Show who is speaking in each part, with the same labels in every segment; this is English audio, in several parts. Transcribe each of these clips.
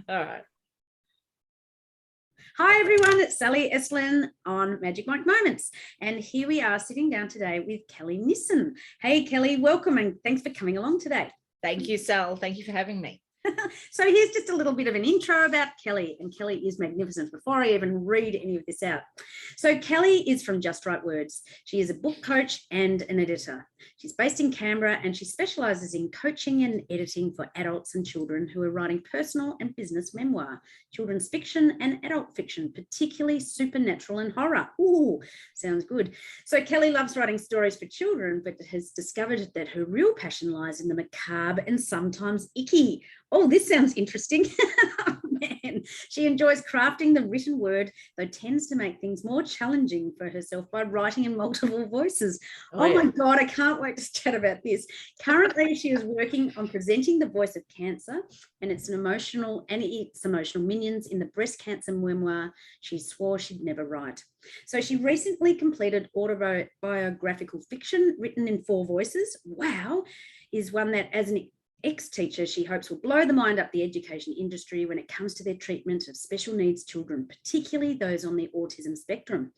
Speaker 1: All right.
Speaker 2: Hi everyone, it's Sally Eslin on Magic Mike Moments, and here we are sitting down today with Kellie Nissen. Hey Kellie, welcome and thanks for coming along today.
Speaker 1: Thank you, Sal. Thank you for having me.
Speaker 2: So here's just a little bit of an intro about Kellie, and Kellie is magnificent before I even read any of this out. So Kellie is from Just Right Words. She is a book coach and an editor. She's based in Canberra and she specialises in coaching and editing for adults and children who are writing personal and business memoir, children's fiction and adult fiction, particularly supernatural and horror. Ooh, sounds good. So Kellie loves writing stories for children, but has discovered that her real passion lies in the macabre and sometimes icky. Oh, this sounds interesting. Oh, man. She enjoys crafting the written word, though tends to make things more challenging for herself by writing in multiple voices. Oh yeah. My God, I can't wait to chat about this. Currently, she is working on presenting The Voice of Cancer, and it's emotional minions in the breast cancer memoir she swore she'd never write. So she recently completed autobiographical fiction written in 4 voices. Wow, is one that as an ex-teacher, she hopes will blow the mind up the education industry when it comes to their treatment of special needs children, particularly those on the autism spectrum.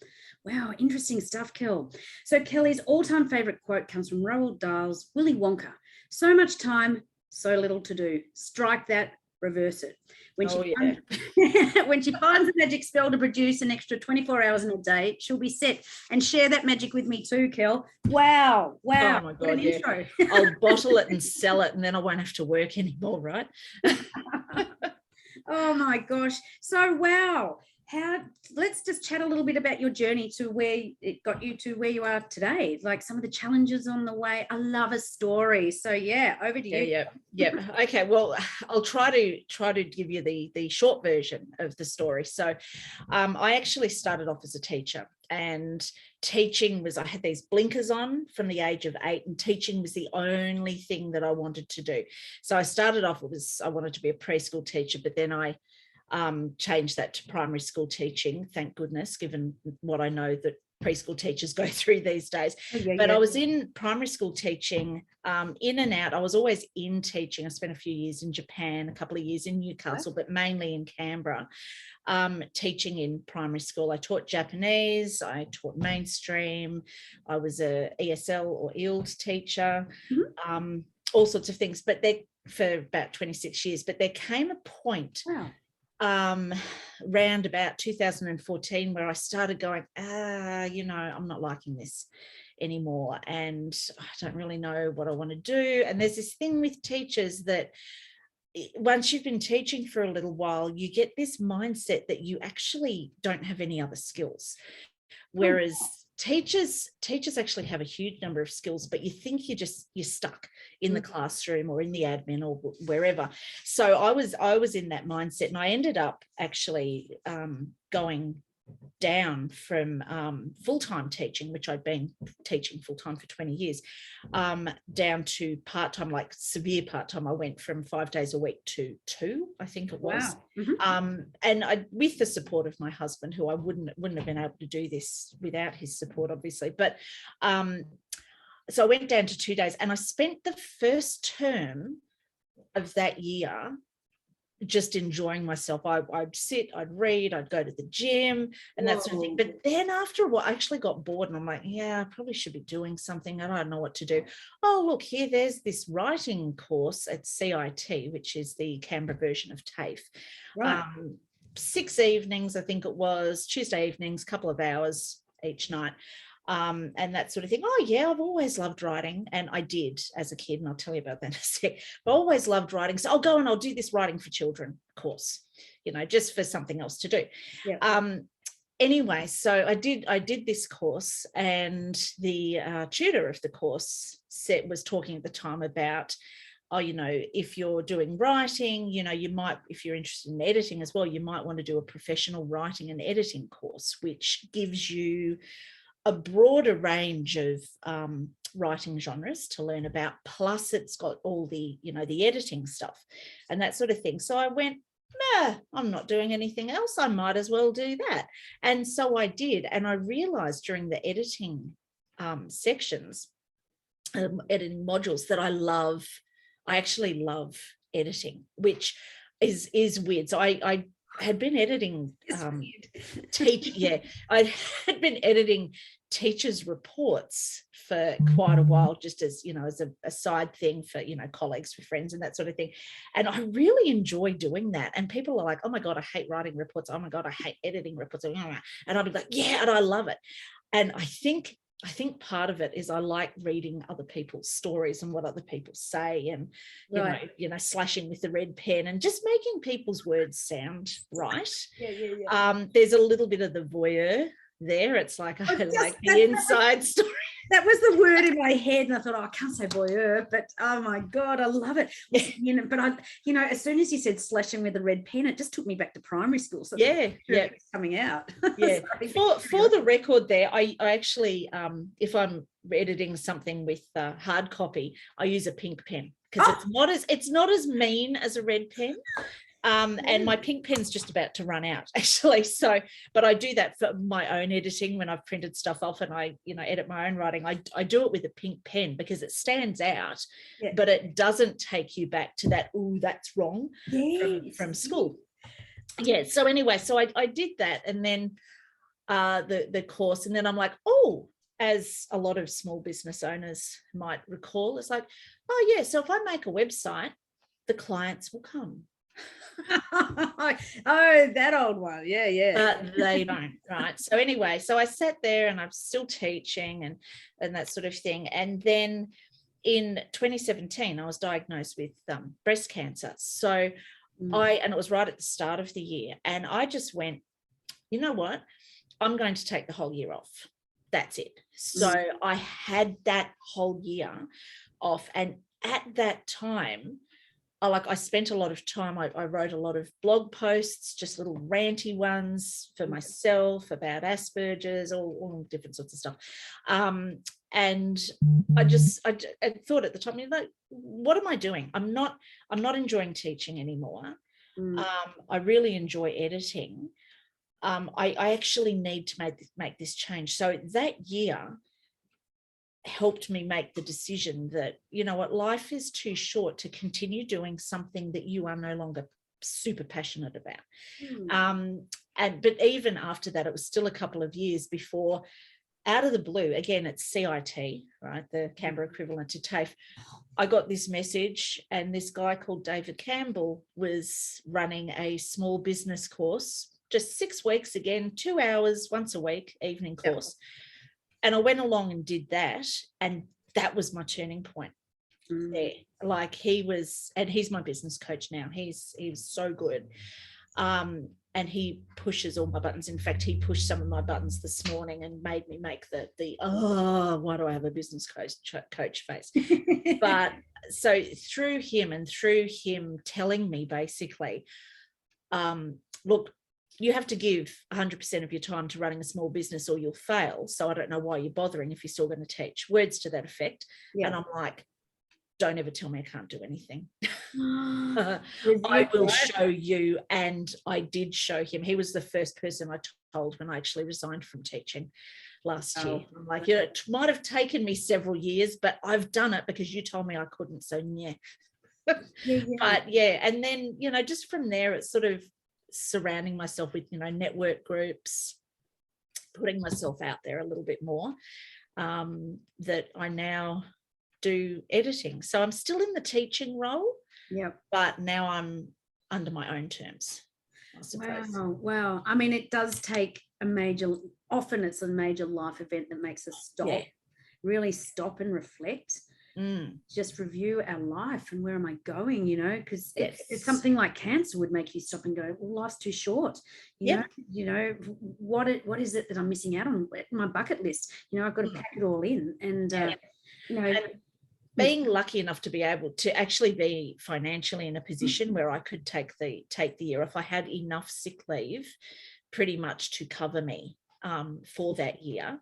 Speaker 2: Wow, interesting stuff, Kel. So Kellie's all-time favourite quote comes from Roald Dahl's Willy Wonka. So much time, so little to do. Strike that, reverse it. When she finds a magic spell to produce an extra 24 hours in a day, she'll be set. And share that magic with me too, Kel. Wow.
Speaker 1: Oh my God, yeah. Intro. I'll bottle it and sell it, and then I won't have to work anymore, right?
Speaker 2: Oh my gosh. So wow. Let's just chat a little bit about your journey to where it got you to where you are today, like some of the challenges on the way. I love a story. So yeah, over to you.
Speaker 1: Yeah. Okay, well, I'll try to give you the short version of the story. So I actually started off as a teacher, and teaching was, I had these blinkers on from the age of 8, and teaching was the only thing that I wanted to do. So I started off, I wanted to be a preschool teacher, but then I changed that to primary school teaching, thank goodness, given what I know that preschool teachers go through these days. I was in primary school teaching, in and out. I was always in teaching. I spent a few years in Japan, a couple of years in Newcastle, but mainly in Canberra, teaching in primary school. I taught Japanese, I taught mainstream, I was a ESL or ELD teacher, all sorts of things, but for about 26 years. But there came a point round about 2014 where I started going, I'm not liking this anymore, and I don't really know what I want to do. And there's this thing with teachers that once you've been teaching for a little while, you get this mindset that you actually don't have any other skills, whereas teachers actually have a huge number of skills, but you think you're stuck in the classroom or in the admin or wherever. So I was in that mindset, and I ended up actually going down from full-time teaching, which I'd been teaching full-time for 20 years, down to part-time, like severe part-time. I went from 5 days a week to 2, I think it was. Wow. And with the support of my husband, who I wouldn't have been able to do this without his support, obviously. But so I went down to 2 days, and I spent the first term of that year just enjoying myself. I'd sit, I'd read, I'd go to the gym and that sort of thing. But then after a while, I actually got bored, and I'm like, I probably should be doing something. I don't know what to do. Oh, look, there's this writing course at CIT, which is the Canberra version of TAFE. Right. 6 evenings, I think it was, Tuesday evenings, couple of hours each night. And that sort of thing. Oh yeah, I've always loved writing, and I did as a kid, and I'll tell you about that in a sec. But I always loved writing, so I'll go and I'll do this writing for children course, just for something else to do. Yeah. Anyway, so I did this course, and the tutor of the course was talking at the time about, if you're doing writing, you might, if you're interested in editing as well, you might want to do a professional writing and editing course, which gives you a broader range of writing genres to learn about, plus it's got all the, the editing stuff and that sort of thing. So I went, I'm not doing anything else, I might as well do that. And so I did, and I realized during the editing sections, editing modules, that I actually love editing, which is weird. So I had been editing I had been editing teachers' reports for quite a while, just as, you know, as a side thing for, you know, colleagues, for friends and that sort of thing. And I really enjoy doing that. And people are like, oh my God, I hate writing reports. Oh my God, I hate editing reports. And I'll be like, yeah, and I love it. And I think part of it is I like reading other people's stories and what other people say, and you know, slashing with the red pen and just making people's words sound right. There's a little bit of the voyeur there. It's like I like the inside story.
Speaker 2: That was the word in my head, and I thought, oh, I can't say voyeur, but oh my God, I love it. You know, but as soon as you said slashing with a red pen, it just took me back to primary school. So it's coming out.
Speaker 1: Yeah. For the record, there, I actually, if I'm editing something with hard copy, I use a pink pen because it's not as mean as a red pen. And my pink pen's just about to run out, actually. So, but I do that for my own editing when I've printed stuff off and I, you know, edit my own writing. I do it with a pink pen because it stands out, but it doesn't take you back to that, oh, that's wrong from school. Yeah. So anyway, so I did that, and then the course, and then I'm like, oh, as a lot of small business owners might recall, it's like, oh yeah, so if I make a website, the clients will come.
Speaker 2: Oh, that old one.
Speaker 1: But they don't, right? So anyway, so I sat there and I'm still teaching and that sort of thing. And then in 2017, I was diagnosed with breast cancer. So and it was right at the start of the year. And I just went, you know what? I'm going to take the whole year off. That's it. So I had that whole year off. And at that time, I spent a lot of time, I wrote a lot of blog posts, just little ranty ones for myself about Asperger's, all different sorts of stuff. And I thought at the time, you know, what am I doing? I'm not enjoying teaching anymore. I really enjoy editing. I actually need to make this change. So that year helped me make the decision that, you know what, life is too short to continue doing something that you are no longer super passionate about. But even after that, it was still a couple of years before, out of the blue, again, it's CIT, right, the Canberra equivalent to TAFE, I got this message, and this guy called David Campbell was running a small business course, just 6 weeks, again, 2 hours once a week, evening course. And I went along and did that, and that was my turning point there. Like, he was, and he's my business coach now. He's so good. And he pushes all my buttons. In fact, he pushed some of my buttons this morning and made me make the why do I have a business coach face? But so through him telling me basically, look, you have to give 100% of your time to running a small business or you'll fail. So I don't know why you're bothering if you're still going to teach. Words to that effect. And I'm like, don't ever tell me I can't do anything. I will show you. And I did show him. He was the first person I told when I actually resigned from teaching last year. I'm like, you know, it might have taken me several years, but I've done it because you told me I couldn't. So But and then, you know, just from there, it's sort of surrounding myself with, you know, network groups, putting myself out there a little bit more, that I now do editing. So I'm still in the teaching role, but now I'm under my own terms, I suppose.
Speaker 2: Wow. I mean, it does take often it's a major life event that makes us stop, really stop and reflect. Just review our life and where am I going, you know, because it's something like cancer would make you stop and go, well, life's too short, you know, what is it that I'm missing out on my bucket list, you know, I've got to pack it all in. And you know, and
Speaker 1: being lucky enough to be able to actually be financially in a position where I could take the year off. I had enough sick leave pretty much to cover me for that year,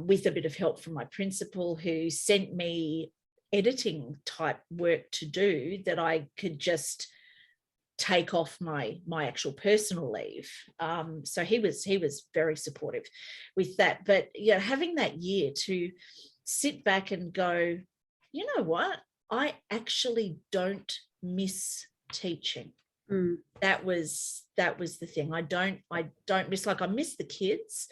Speaker 1: with a bit of help from my principal, who sent me editing type work to do that I could just take off my actual personal leave. So he was very supportive with that. But yeah, having that year to sit back and go, you know what, I actually don't miss teaching. That was the thing. I don't miss, like, I miss the kids,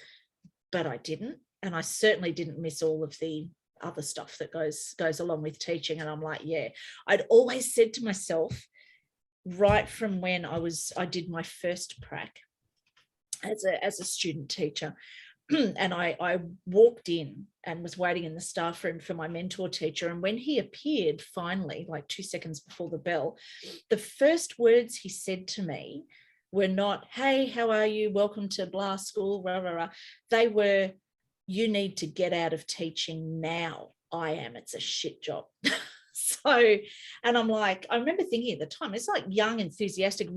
Speaker 1: but I didn't, and I certainly didn't miss all of the other stuff that goes along with teaching. And I'm like, yeah, I'd always said to myself, right from when I did my first prac as a student teacher, and I walked in and was waiting in the staff room for my mentor teacher. And when he appeared finally, like 2 seconds before the bell, the first words he said to me were not, "Hey, how are you? Welcome to blah school, rah, rah, rah." They were, "You need to get out of teaching now. It's a shit job." So, and I'm like, I remember thinking at the time, it's like young, enthusiastic,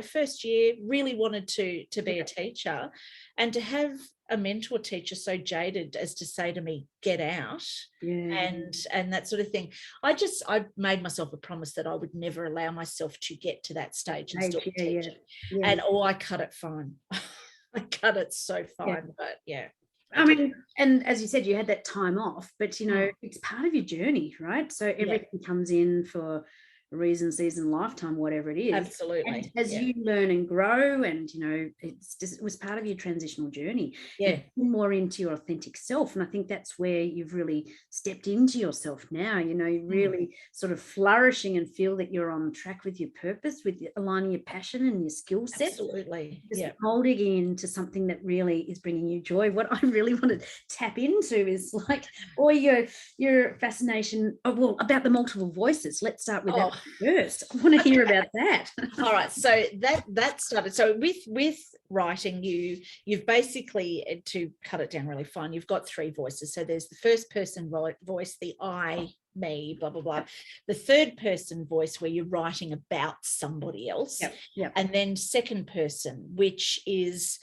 Speaker 1: first year, really wanted to be a teacher, and to have a mentor teacher so jaded as to say to me, "Get out," and that sort of thing. I made myself a promise that I would never allow myself to get to that stage and still be teaching. And I cut it fine. I cut it so fine, but yeah.
Speaker 2: I mean, and as you said, you had that time off, but it's part of your journey, right? So everything comes in for a reason, season, lifetime, whatever it is.
Speaker 1: Absolutely.
Speaker 2: And as you learn and grow, and it was part of your transitional journey.
Speaker 1: Yeah.
Speaker 2: More into your authentic self. And I think that's where you've really stepped into yourself now. You're really sort of flourishing and feel that you're on track with your purpose, with aligning your passion and your skill set.
Speaker 1: Absolutely.
Speaker 2: Just molding into something that really is bringing you joy. What I really want to tap into is like, or your fascination about the multiple voices. Let's start with that first. I want to hear about that.
Speaker 1: All right. So that started. So with writing, you've basically, to cut it down really fine, you've got 3 voices. So there's the first person voice, the I, me, blah, blah, blah. The third person voice, where you're writing about somebody else.
Speaker 2: Yep.
Speaker 1: And then second person, which is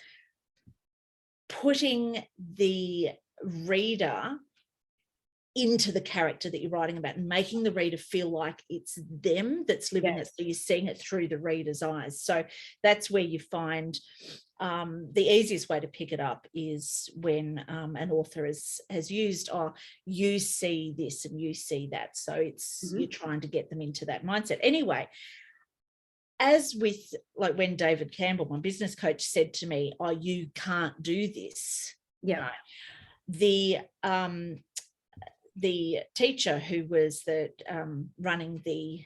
Speaker 1: putting the reader into the character that you're writing about and making the reader feel like it's them that's living it. So you're seeing it through the reader's eyes. So that's where you find the easiest way to pick it up is when an author has used, you see this and you see that. So it's you're trying to get them into that mindset. Anyway, as with, like, when David Campbell, my business coach, said to me, "Oh, you can't do this."
Speaker 2: Yeah.
Speaker 1: The teacher who was running the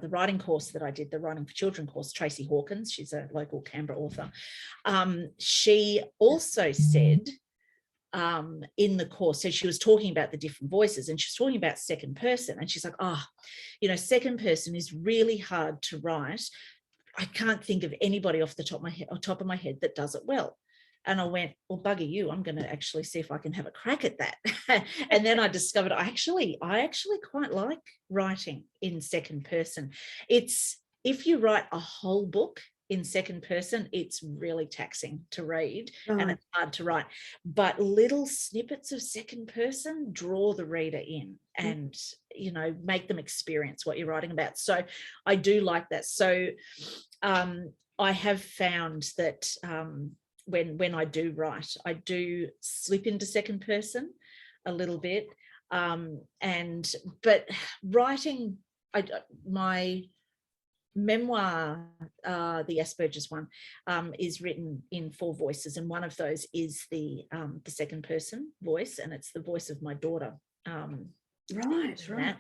Speaker 1: writing course that I did, the Writing for Children course, Tracy Hawkins, she's a local Canberra author. She also said in the course, so she was talking about the different voices, and she was talking about second person, and she's like, second person is really hard to write. I can't think of anybody off the top of my head that does it well. And I went, well, bugger you, I'm going to actually see if I can have a crack at that. And then I discovered I actually quite like writing in second person. If you write a whole book in second person, it's really taxing to read and it's hard to write. But little snippets of second person draw the reader in and, make them experience what you're writing about. So I do like that. So I have found that when I do write, I do slip into second person a little bit. But writing, my memoir, the Asperger's one, is written in 4 voices, and one of those is the second person voice, and it's the voice of my daughter.
Speaker 2: Right.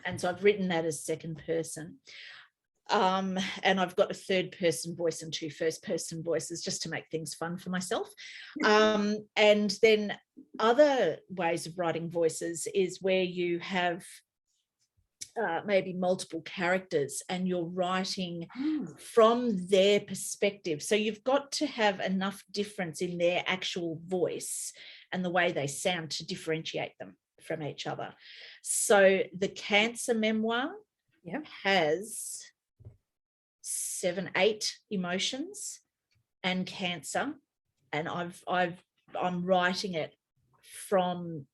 Speaker 1: And so I've written that as second person. And I've got a third person voice and 2 first person voices, just to make things fun for myself. And then other ways of writing voices is where you have maybe multiple characters and you're writing from their perspective. So you've got to have enough difference in their actual voice and the way they sound to differentiate them from each other. So the cancer memoir has 7, 8 emotions and cancer, and I'm writing it from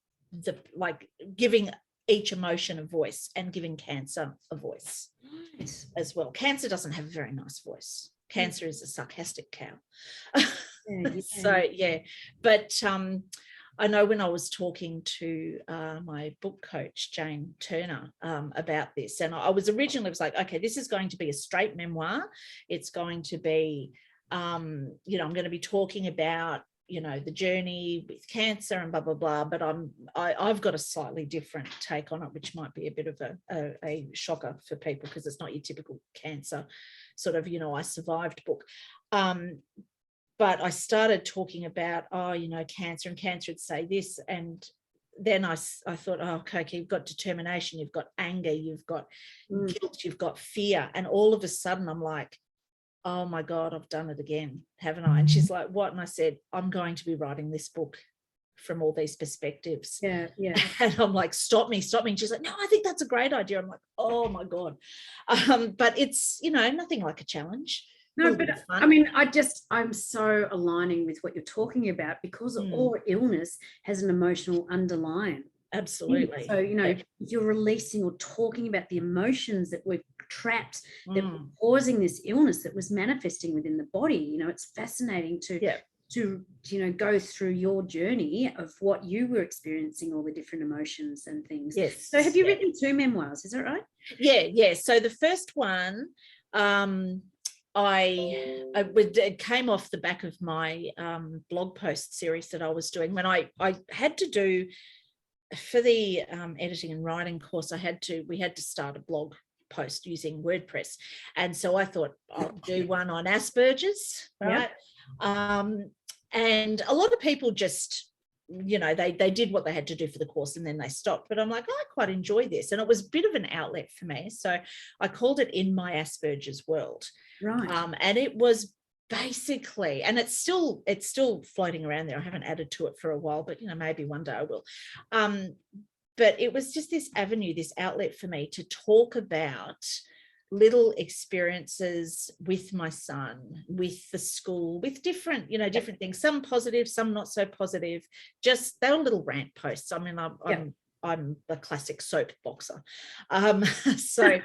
Speaker 1: giving each emotion a voice and giving cancer a voice as well. Cancer doesn't have a very nice voice. Cancer is a sarcastic cow. So but I know when I was talking to my book coach, Jane Turner, about this, and I was like, okay, this is going to be a straight memoir. It's going to be, I'm going to be talking about, the journey with cancer and blah, blah, blah. But I've got a slightly different take on it, which might be a bit of a shocker for people because it's not your typical cancer sort of, I survived book. But I started talking about, cancer, and cancer would say this. And then I thought, okay, you've got determination, you've got anger, you've got guilt, you've got fear. And all of a sudden I'm like, oh my God, I've done it again, haven't I? And she's like, what? And I said, I'm going to be writing this book from all these perspectives.
Speaker 2: Yeah.
Speaker 1: And I'm like, stop me. And she's like, no, I think that's a great idea. I'm like, oh my God. But it's, nothing like a challenge.
Speaker 2: No, but I mean, I'm so aligning with what you're talking about, because all illness has an emotional underlying.
Speaker 1: Absolutely.
Speaker 2: So, you're releasing or talking about the emotions that we've trapped, that were causing this illness that was manifesting within the body. It's fascinating to go through your journey of what you were experiencing, all the different emotions and things.
Speaker 1: Yes.
Speaker 2: So have you written 2 memoirs, is that right?
Speaker 1: Yeah. So the first one, it came off the back of my blog post series that I was doing when I had to do for the editing and writing course. We had to start a blog post using WordPress, and so I thought I'll do one on Asperger's, right? And a lot of people just, they did what they had to do for the course and then they stopped. But I'm like, I quite enjoy this, and it was a bit of an outlet for me. So I called it In My Asperger's World.
Speaker 2: Right.
Speaker 1: And it was basically, and it's still floating around there. I haven't added to it for a while, but maybe one day I will. But it was just this avenue, this outlet for me to talk about little experiences with my son, with the school, with different things, some positive, some not so positive. Just they were little rant posts. I mean, I'm a classic soap boxer. So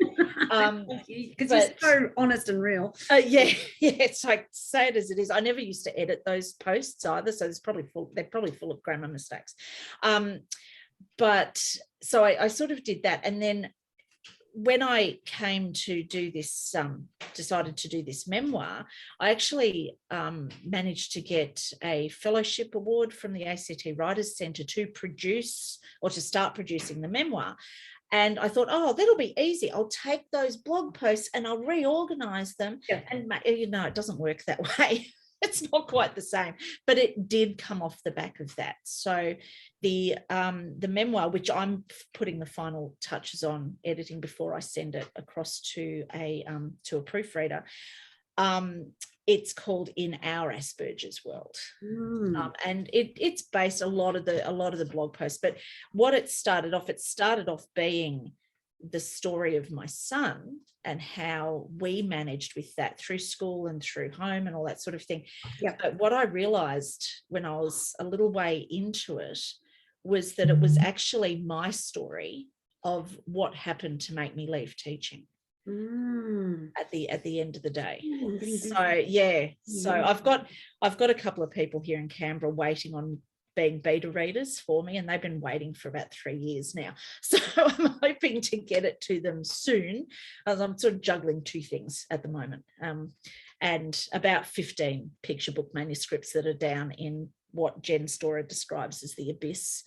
Speaker 2: because you're so honest and real.
Speaker 1: It's like, say it as it is. I never used to edit those posts either, so they're probably full of grammar mistakes. But so I sort of did that, and then when I came to do this, decided to do this memoir, I actually managed to get a fellowship award from the ACT Writers Centre to produce or to start producing the memoir. And I thought, that'll be easy. I'll take those blog posts and I'll reorganize them. Yeah. And it doesn't work that way. It's not quite the same, but it did come off the back of that. So the memoir, which I'm putting the final touches on editing before I send it across to a proofreader, it's called In Our Asperger's World. And it's based a lot of the blog posts, but what it started off being the story of my son and how we managed with that through school and through home and all that sort of thing. Yeah. But what I realized when I was a little way into it was that it was actually my story of what happened to make me leave teaching at the end of the day. So I've got a couple of people here in Canberra waiting on being beta readers for me, and they've been waiting for about 3 years now. So I'm hoping to get it to them soon, as I'm sort of juggling 2 things at the moment, and about 15 picture book manuscripts that are down in what Jen Storer describes as the abyss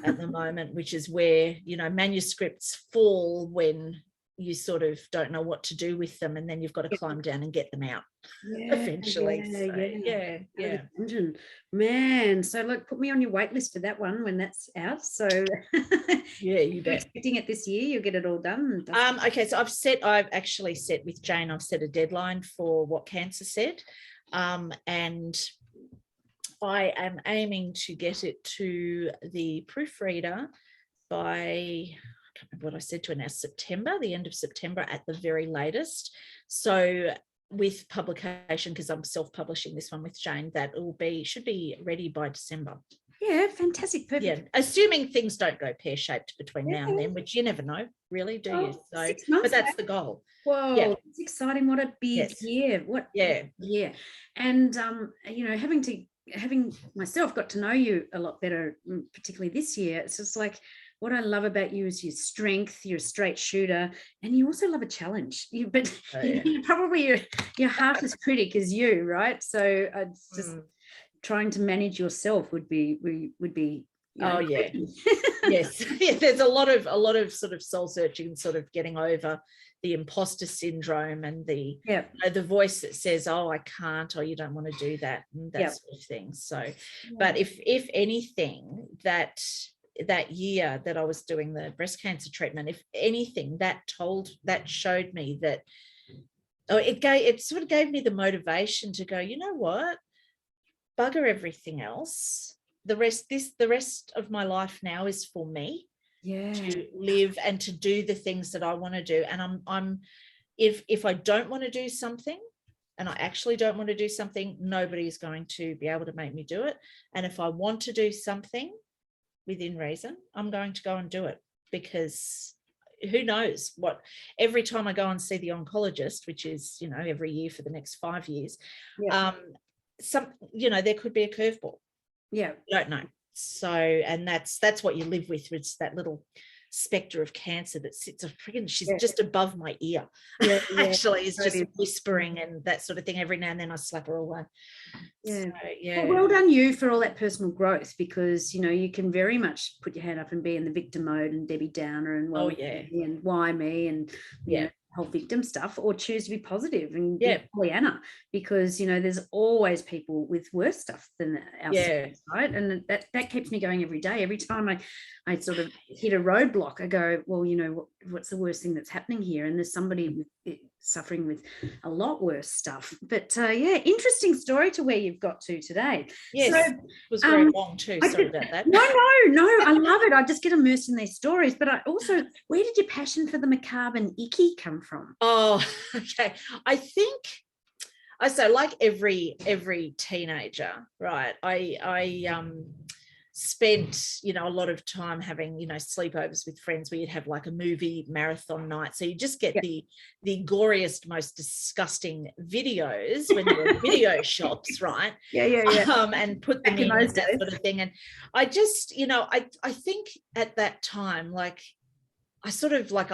Speaker 1: at the moment, which is where, manuscripts fall when you sort of don't know what to do with them, and then you've got to climb down and get them out eventually.
Speaker 2: Man, so look, put me on your wait list for that one when that's out. So
Speaker 1: you bet.
Speaker 2: Expecting it this year, you'll get it all done.
Speaker 1: Okay, so I've actually set with Jane, I've set a deadline for What Cancer Said, and I am aiming to get it to the proofreader by, I can't remember what I said to her now, September, the end of September at the very latest. So with publication, because I'm self-publishing this one with Jane, that should be ready by December.
Speaker 2: Yeah, fantastic. Perfect.
Speaker 1: Yeah, assuming things don't go pear-shaped between now and then, which you never know, really, do you? So,
Speaker 2: 6 months,
Speaker 1: but that's the goal.
Speaker 2: Whoa, it's exciting. What a big year. Yeah. And, having to having myself got to know you a lot better, particularly this year, it's just like, what I love about you is your strength. You're a straight shooter, and you also love a challenge. But you're probably your half as critic as you, right? So it's just trying to manage yourself would be.
Speaker 1: Oh yeah. Yes. Yeah, there's a lot of sort of soul searching and sort of getting over the imposter syndrome and the the voice that says, oh, I can't, or you don't want to do that, and that sort of thing. So but if anything, that year that I was doing the breast cancer treatment, if anything, that showed me that, it sort of gave me the motivation to go, you know what, bugger everything else. The rest of my life now is for me to live and to do the things that I want to do. And I'm if I don't want to do something, and I actually don't want to do something, nobody is going to be able to make me do it. And if I want to do something within reason, I'm going to go and do it, because who knows what, every time I go and see the oncologist, which is, every year for the next 5 years, there could be a curveball. You don't know. So, and that's what you live with. It's that little spectre of cancer that sits she's just above my ear. Actually is just whispering and that sort of thing. Every now and then I slap her away. Well done you for all that personal growth, because you can very much put your hand up and be in the victim mode and Debbie Downer and and why me and whole victim stuff, or choose to be positive and be Pollyanna, because there's always people with worse stuff than ourselves, right? And that keeps me going every day. Every time I sort of hit a roadblock, I go, well, what's the worst thing that's happening here? And there's somebody suffering with a lot worse stuff. But interesting story to where you've got to today. Yes, so, it was very long too. Sorry about that.
Speaker 2: No, I love it. I just get immersed in these stories. But I also, where did your passion for the macabre and icky come from?
Speaker 1: Oh, okay. I think, so like every teenager, right? I spent a lot of time having sleepovers with friends where you'd have like a movie marathon night, so you just get the goriest, most disgusting videos when there were video shops, right? And put them in and that sort of thing. And I just I think at that time, like I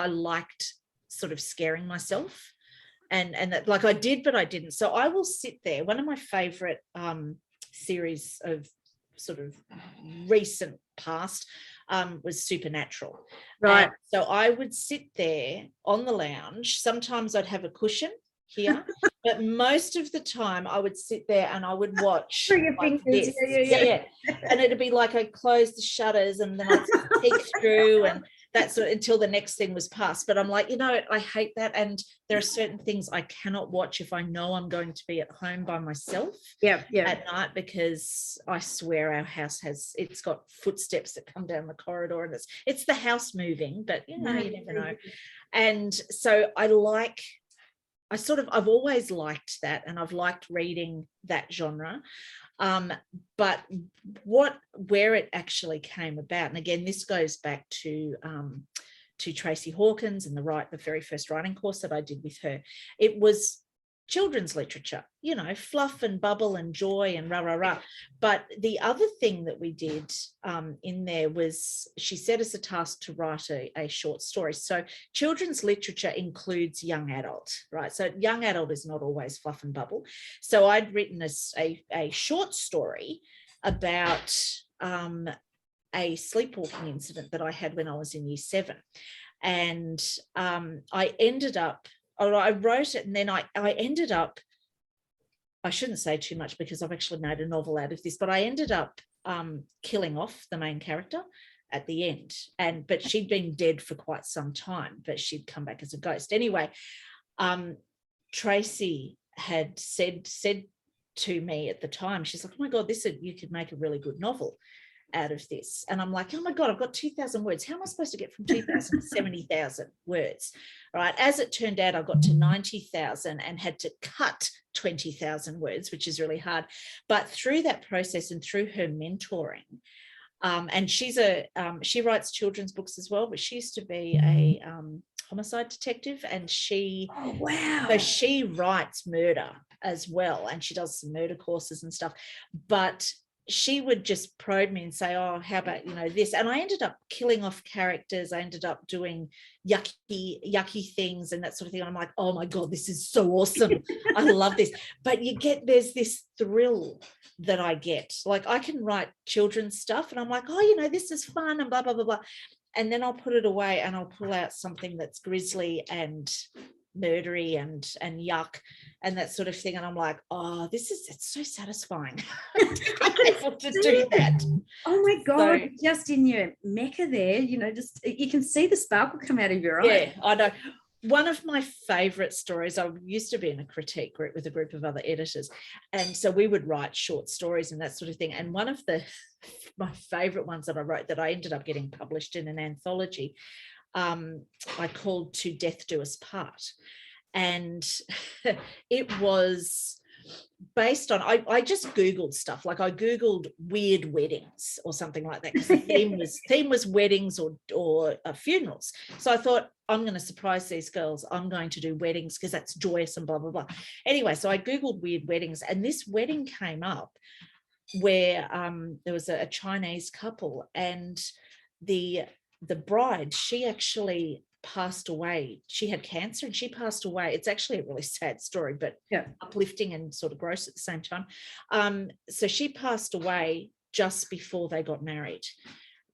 Speaker 1: liked sort of scaring myself, and that, like, I did but I didn't. So I will sit there. One of my favorite series of sort of recent past was Supernatural, right? And so I would sit there on the lounge. Sometimes I'd have a cushion here, but most of the time I would sit there and I would watch like this. And it'd be like I'd close the shutters and then I'd peek through, and that's until the next thing was past. But I'm like, I hate that. And there are certain things I cannot watch if I know I'm going to be at home by myself at night, because I swear our house it's got footsteps that come down the corridor, and it's the house moving, but you never know. And so I've always liked that, and I've liked reading that genre. But where it actually came about, and again, this goes back to Tracy Hawkins and the very first writing course that I did with her. It was children's literature, fluff and bubble and joy and rah, rah, rah. But the other thing that we did in there was she set us a task to write a short story. So children's literature includes young adult, right? So young adult is not always fluff and bubble. So I'd written a short story about a sleepwalking incident that I had when I was in year 7. And I wrote it, and then I ended up, I shouldn't say too much because I've actually made a novel out of this, but I ended up killing off the main character at the end. But she'd been dead for quite some time, but she'd come back as a ghost. Anyway, Tracy had said to me at the time, she's like, oh my God, you could make a really good novel out of this. And I'm like, oh my God, I've got 2,000 words. How am I supposed to get from 2,000 to 70,000 words? Right. As it turned out, I got to 90,000 and had to cut 20,000 words, which is really hard. But through that process and through her mentoring, and she writes children's books as well, but she used to be a homicide detective, and so she writes murder as well, and she does some murder courses and stuff. But she would just probe me and say, oh, how about, this? And I ended up killing off characters. I ended up doing yucky things and that sort of thing. I'm like, oh my God, this is so awesome. I love this. But there's this thrill that I get. Like, I can write children's stuff and I'm like, oh, this is fun and blah, blah, blah, blah. And then I'll put it away and I'll pull out something that's grisly and murdery and yuck and that sort of thing, and I'm like, oh, it's so satisfying to be able to do that.
Speaker 2: Oh my God, so, just in your mecca there, just you can see the sparkle come out of your eye.
Speaker 1: Yeah, I know. One of my favorite stories, I used to be in a critique group with a group of other editors, and so we would write short stories and that sort of thing, and one of my favorite ones that I wrote that I ended up getting published in an anthology, I called To Death Do Us Part. And it was based on, I just Googled stuff. Like, I Googled weird weddings or something like that, because the theme was weddings or funerals. So I thought, I'm going to surprise these girls. I'm going to do weddings because that's joyous and blah, blah, blah. Anyway, so I Googled weird weddings, and this wedding came up where there was a Chinese couple, and the bride, she actually passed away. She had cancer and she passed away. It's actually a really sad story, but uplifting and sort of gross at the same time. So she passed away just before they got married,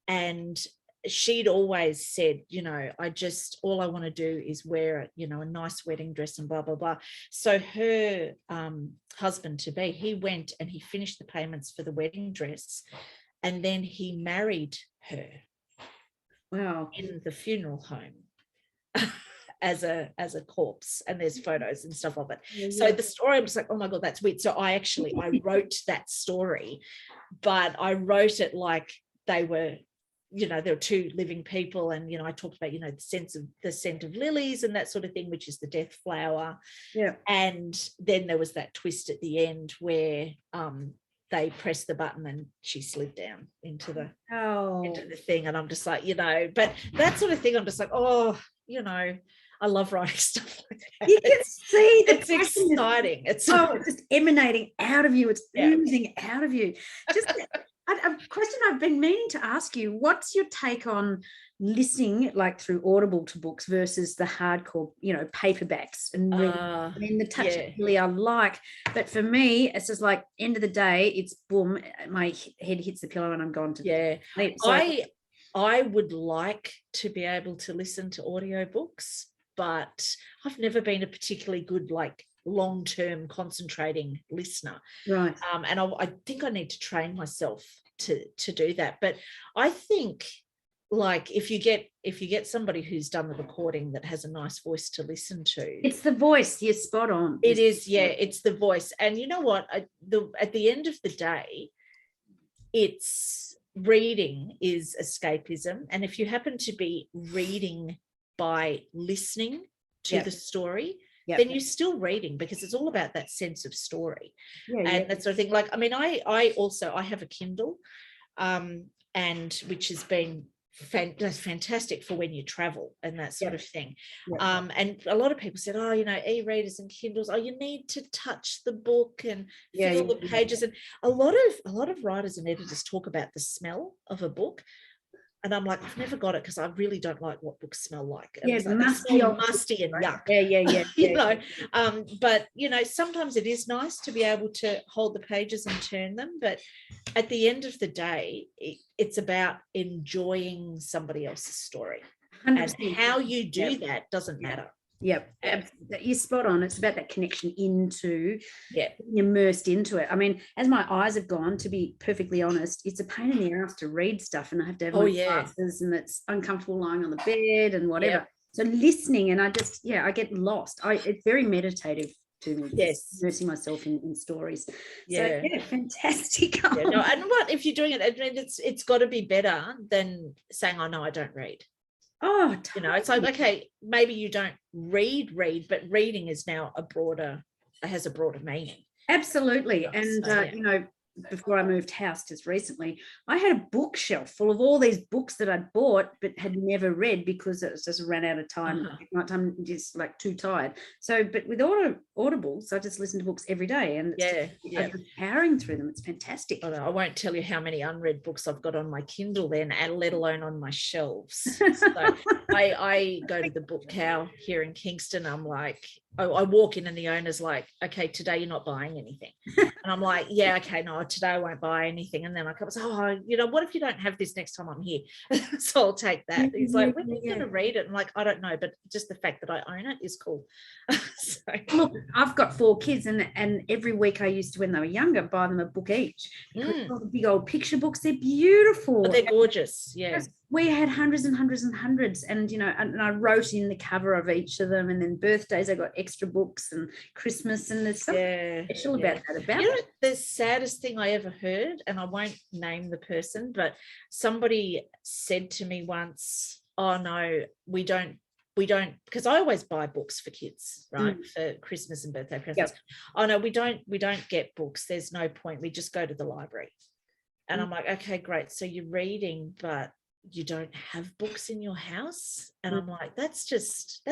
Speaker 1: and she'd always said, all I want to do is wear, a nice wedding dress and blah, blah, blah. So her husband to be, he went and he finished the payments for the wedding dress, and then he married her.
Speaker 2: Wow.
Speaker 1: In the funeral home as a corpse, and there's photos and stuff of it. Yeah. So the story, I'm just like, oh my God, that's weird. So I wrote that story, but I wrote it like they were, there were two living people, and I talked about the scent of lilies and that sort of thing, which is the death flower.
Speaker 2: Yeah.
Speaker 1: And then there was that twist at the end where they pressed the button and she slid down into the thing, and I'm just like, but that sort of thing, I'm just like, oh, I love writing stuff like that.
Speaker 2: You can see
Speaker 1: it's exciting. It's
Speaker 2: just emanating out of you. It's oozing out of you. Just a question I've been meaning to ask you: what's your take on listening, like through Audible, to books versus the hardcore, paperbacks and reading? I mean, the touch really I like, but for me, it's just like, end of the day, it's boom, my head hits the pillow and I'm gone to sleep. So,
Speaker 1: I would like to be able to listen to audiobooks, but I've never been a particularly good, like, long-term concentrating listener.
Speaker 2: Right.
Speaker 1: And I think I need to train myself to do that. But I think, like, if you get somebody who's done the recording that has a nice voice to listen to,
Speaker 2: it's the voice. You're spot on.
Speaker 1: It is, it's the voice. And you know what? At the end of the day, reading is escapism, and if you happen to be reading by listening to the story, then you're still reading, because it's all about that sense of story and that sort of thing. Like, I mean, I have a Kindle, and which has been fantastic for when you travel and that sort of thing. And a lot of people said, e-readers and Kindles, you need to touch the book and feel the pages. And a lot of writers and editors talk about the smell of a book, and I'm like, I've never got it, because I really don't like what books smell like.
Speaker 2: Musty
Speaker 1: and yuck. But sometimes it is nice to be able to hold the pages and turn them, but at the end of the day, it's about enjoying somebody else's story. 100%. And how you do that doesn't matter.
Speaker 2: Yep, you're spot on. It's about that connection into, immersed into it. I mean, as my eyes have gone, to be perfectly honest, it's a pain in the ass to read stuff, and I have to have my glasses, and it's uncomfortable lying on the bed and whatever. So listening, and I get lost. It's very meditative to me.
Speaker 1: Yes,
Speaker 2: immersing myself in stories. So fantastic.
Speaker 1: And what if you're doing it? It's got to be better than saying, "Oh no, I don't read."
Speaker 2: Oh,
Speaker 1: it's like, okay, maybe you don't read, but reading is now has a broader meaning.
Speaker 2: Absolutely. And, before I moved house just recently, I had a bookshelf full of all these books that I'd bought but had never read because it was just ran out of time. At night time, just like too tired. So, but with Audibles, I just listen to books every day, and I'm just powering through them. It's fantastic.
Speaker 1: I won't tell you how many unread books I've got on my Kindle then, and let alone on my shelves. So I go to the Book Cow here in Kingston. I'm like, I walk in and the owner's like, okay, today you're not buying anything. And I'm like, yeah, okay, no, today I won't buy anything. And then I come and say, oh, what if you don't have this next time I'm here? So I'll take that. He's like, when are you going to read it? I'm like, I don't know, but just the fact that I own it is cool. So.
Speaker 2: Look, I've got 4 kids, and every week I used to, when they were younger, buy them a book each. All the big old picture books, they're beautiful.
Speaker 1: But they're gorgeous, yeah.
Speaker 2: We had hundreds and hundreds and hundreds, and and I wrote in the cover of each of them, and then birthdays I got extra books, and Christmas, and there's something special about that.
Speaker 1: The saddest thing I ever heard, and I won't name the person, but somebody said to me once, oh no, we don't, because I always buy books for kids, right, for Christmas and birthday presents. Oh no, we don't get books, there's no point, we just go to the library. And I'm like, okay, great, so you're reading, but you don't have books in your house? And I'm like, that's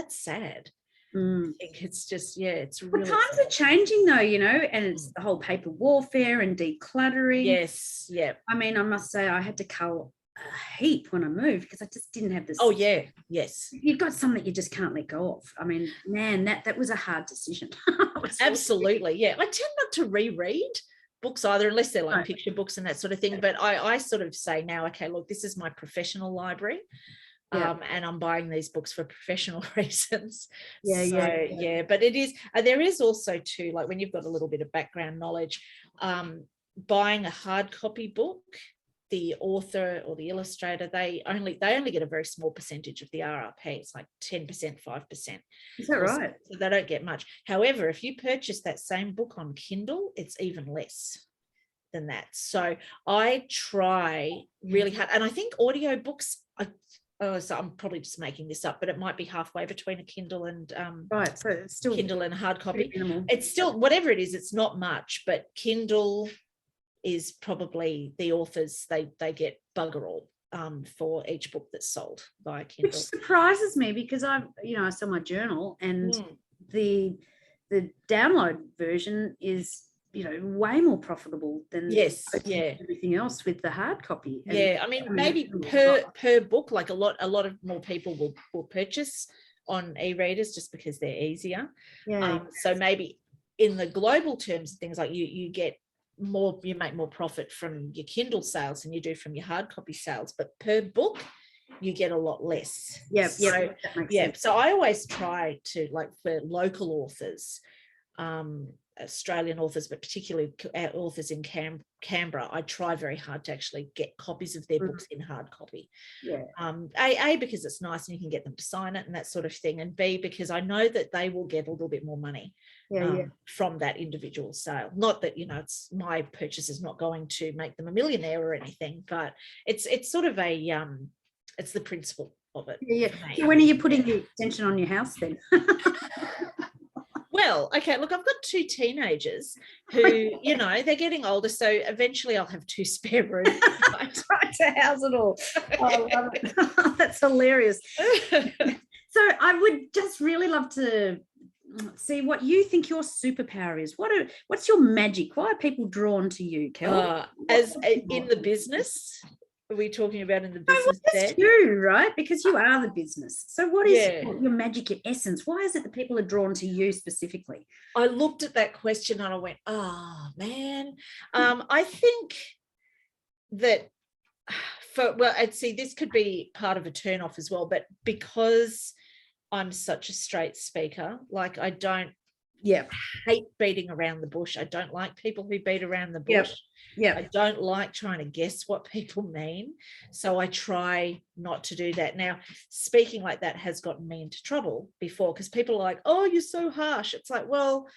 Speaker 1: sad. I think it's just, it's really
Speaker 2: times sad. Are changing though, and it's the whole paper warfare and decluttering.
Speaker 1: Yes, yeah.
Speaker 2: I mean, I must say I had to cull a heap when I moved because I just didn't have this.
Speaker 1: Oh yeah, yes.
Speaker 2: You've got some that you just can't let go of. I mean, man, that was a hard decision.
Speaker 1: Absolutely, yeah. I tend not to reread books either, unless they're like picture books and that sort of thing. But I sort of say now, okay, look, this is my professional library. And I'm buying these books for professional reasons. But it is, there is also too, like when you've got a little bit of background knowledge, buying a hard copy book, the author or the illustrator, they only get a very small percentage of the RRP. It's like 10%, 5%.
Speaker 2: Is that right?
Speaker 1: So they don't get much. However, if you purchase that same book on Kindle, it's even less than that. So I try really hard, and I think audiobooks, so I'm probably just making this up, but it might be halfway between a Kindle and
Speaker 2: so it's still
Speaker 1: Kindle and hard copy. It's still, whatever it is, it's not much, but Kindle is probably the authors, they get bugger all for each book that's sold by Kindle.
Speaker 2: Which surprises me because I sell my journal, and the download version is way more profitable than everything else with the hard copy.
Speaker 1: And, I mean maybe per book, like a lot of more people will purchase on e-readers just because they're easier. So maybe in the global terms, things like you get more, you make more profit from your Kindle sales than you do from your hard copy sales, but per book you get a lot less. So I always try to, like, for local authors, Australian authors, but particularly authors in Canberra, I try very hard to actually get copies of their books in hard copy. A, because it's nice and you can get them to sign it and that sort of thing, and B, because I know that they will get a little bit more money from that individual sale. Not that it's my purchase is not going to make them a millionaire or anything, but it's sort of a it's the principle of it.
Speaker 2: So when are you putting the extension on your house then?
Speaker 1: Well, okay, look, I've got 2 teenagers who, they're getting older, so eventually I'll have 2 spare rooms.
Speaker 2: I tried to house it all. Oh, I love it. That's hilarious. So I would just really love to see what you think your superpower is. What's your magic? Why are people drawn to you, Kel?
Speaker 1: As in the business? Are we talking about in the business?
Speaker 2: That's you, right? Because you are the business. So what is your magic, your essence? Why is it that people are drawn to you specifically?
Speaker 1: I looked at that question and I went, oh man. I think that I'd see this could be part of a turn off as well, but because I'm such a straight speaker, like I don't hate beating around the bush. I don't like people who beat around the bush. I don't like trying to guess what people mean. So I try not to do that. Now, speaking like that has gotten me into trouble before because people are like, oh, you're so harsh. It's like, well,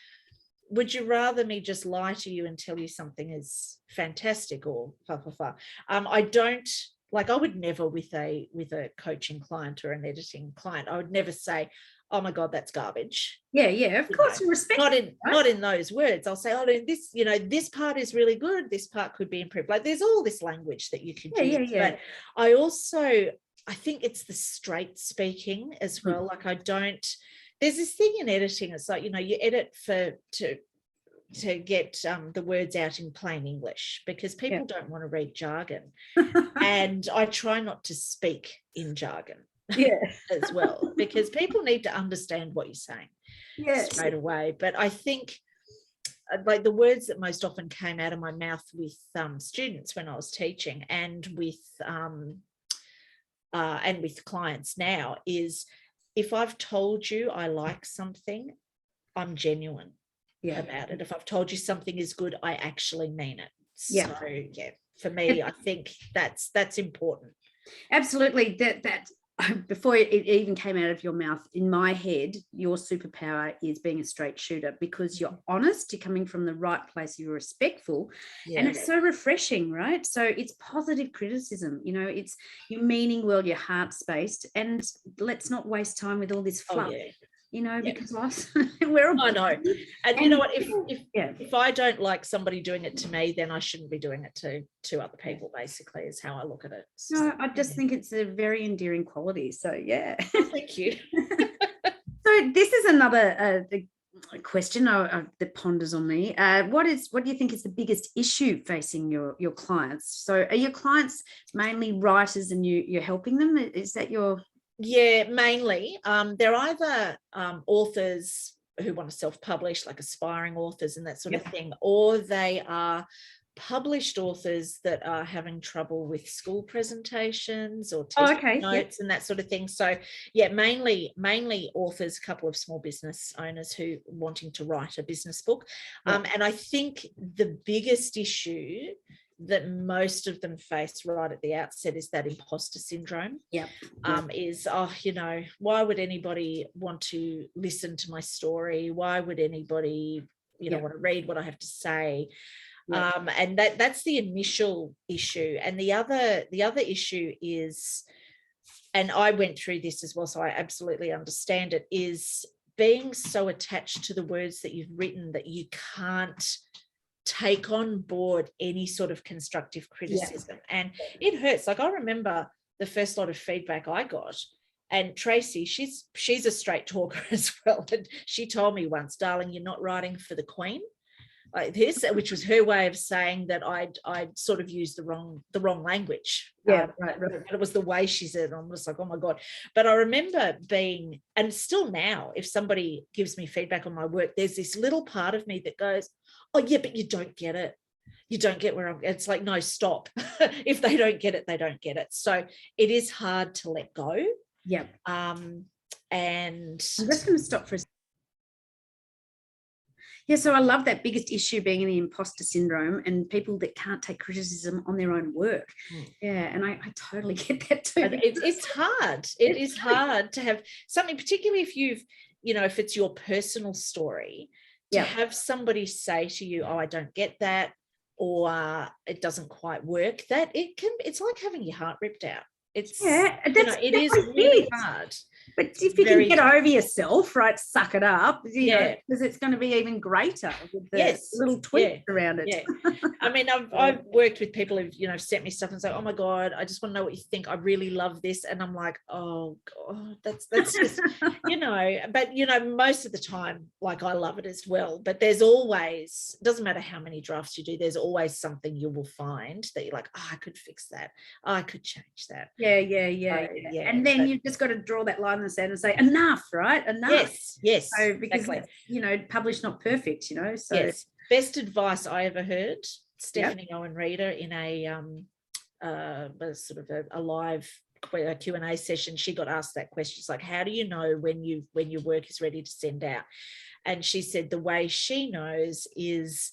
Speaker 1: would you rather me just lie to you and tell you something is fantastic or I don't, like, I would never with a coaching client or an editing client, I would never say, oh my God, that's garbage.
Speaker 2: Yeah, of course, you respect
Speaker 1: not in those words. I'll say, oh, this, this part is really good, this part could be improved. Like, there's all this language that you could use. But I think it's the straight speaking as well. Like, there's this thing in editing, it's like, you edit to get the words out in plain English, because people don't want to read jargon. And I try not to speak in jargon as well, because people need to understand what you're saying straight away. But I think, like, the words that most often came out of my mouth with students when I was teaching, and with clients now, is, if I've told you I like something, I'm genuine about it. If I've told you something is good, I actually mean it. So for me, I think that's important.
Speaker 2: Absolutely. That before it even came out of your mouth, in my head, your superpower is being a straight shooter, because you're honest, you're coming from the right place, you're respectful, and it's so refreshing, right? So it's positive criticism, it's you meaning well, your heart's spaced, and let's not waste time with all this fluff. Because we're all,
Speaker 1: I know. And you know what, if I don't like somebody doing it to me, then I shouldn't be doing it to other people, basically, is how I look at it.
Speaker 2: No, I just think it's a very endearing quality. So
Speaker 1: thank you.
Speaker 2: So this is another question that ponders on me. What do you think is the biggest issue facing your clients? So are your clients mainly writers and you're helping them? Is that your...
Speaker 1: Yeah, mainly. They're either authors who want to self-publish, like aspiring authors and that sort of thing, or they are published authors that are having trouble with school presentations or notes and that sort of thing. So mainly authors, a couple of small business owners who wanting to write a business book. And I think the biggest issue that most of them face right at the outset is that imposter syndrome. Is, why would anybody want to listen to my story? Why would anybody want to read what I have to say? And that's the initial issue. And the other issue is, and I went through this as well, so I absolutely understand it, is being so attached to the words that you've written that you can't take on board any sort of constructive criticism. And it hurts. Like, I remember the first lot of feedback I got, and Tracy, she's a straight talker as well, and she told me once, darling, you're not writing for the Queen, like this, which was her way of saying that I'd sort of used the wrong language. Right. But it was the way she said it. I'm just like, oh my God. But I remember being, and still now, if somebody gives me feedback on my work, there's this little part of me that goes, oh yeah, but you don't get it. You don't get where it's like, no, stop. If they don't get it, they don't get it. So it is hard to let go. And I'm
Speaker 2: just going to stop for a second. So I love that biggest issue being the imposter syndrome and people that can't take criticism on their own work. And I totally get that too.
Speaker 1: It's hard. It is hard to have something, particularly if you've, if it's your personal story, to have somebody say to you, oh, I don't get that, or it doesn't quite work, that it's like having your heart ripped out. It is really hard.
Speaker 2: But if you can get over yourself, right, suck it up, because it's going to be even greater with the little tweak around it.
Speaker 1: I mean, I've worked with people who've, sent me stuff and say, oh my God, I just want to know what you think. I really love this. And I'm like, oh God, that's just, but, most of the time, like, I love it as well. But there's always, it doesn't matter how many drafts you do, there's always something you will find that you're like, oh, I could fix that. Oh, I could change that.
Speaker 2: And then you've just got to draw that line in the sand and say, enough, right? Enough.
Speaker 1: Yes.
Speaker 2: So because, published, not perfect, so.
Speaker 1: Best advice I ever heard, Stephanie Owen Reader, in a sort of a live Q&A session, she got asked that question. She's like, how do you know when your work is ready to send out? And she said the way she knows is